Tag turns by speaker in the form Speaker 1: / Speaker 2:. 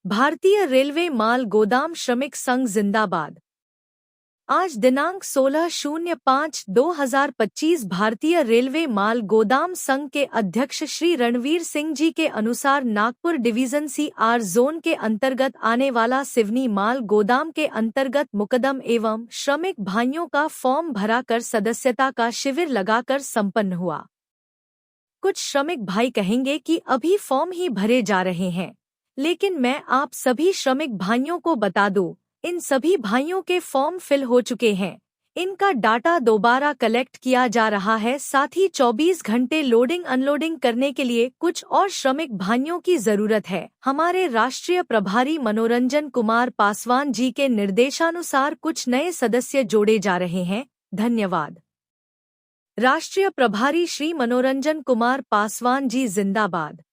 Speaker 1: भारतीय रेलवे माल गोदाम श्रमिक संघ जिंदाबाद। आज दिनांक 16/05/2025 भारतीय रेलवे माल गोदाम संघ के अध्यक्ष श्री रणवीर सिंह जी के अनुसार नागपुर डिवीजन CR जोन के अंतर्गत आने वाला सिवनी माल गोदाम के अंतर्गत मुकदम एवं श्रमिक भाइयों का फॉर्म भरा कर सदस्यता का शिविर लगाकर संपन्न हुआ। कुछ श्रमिक भाई कहेंगे कि अभी फॉर्म ही भरे जा रहे हैं, लेकिन मैं आप सभी श्रमिक भाइयों को बता दूं, इन सभी भाइयों के फॉर्म फिल हो चुके हैं। इनका डाटा दोबारा कलेक्ट किया जा रहा है। साथ ही 24 घंटे लोडिंग अनलोडिंग करने के लिए कुछ और श्रमिक भाइयों की जरूरत है। हमारे राष्ट्रीय प्रभारी मनोरंजन कुमार पासवान जी के निर्देशानुसार कुछ नए सदस्य जोड़े जा रहे हैं। धन्यवाद। राष्ट्रीय प्रभारी श्री मनोरंजन कुमार पासवान जी जिंदाबाद।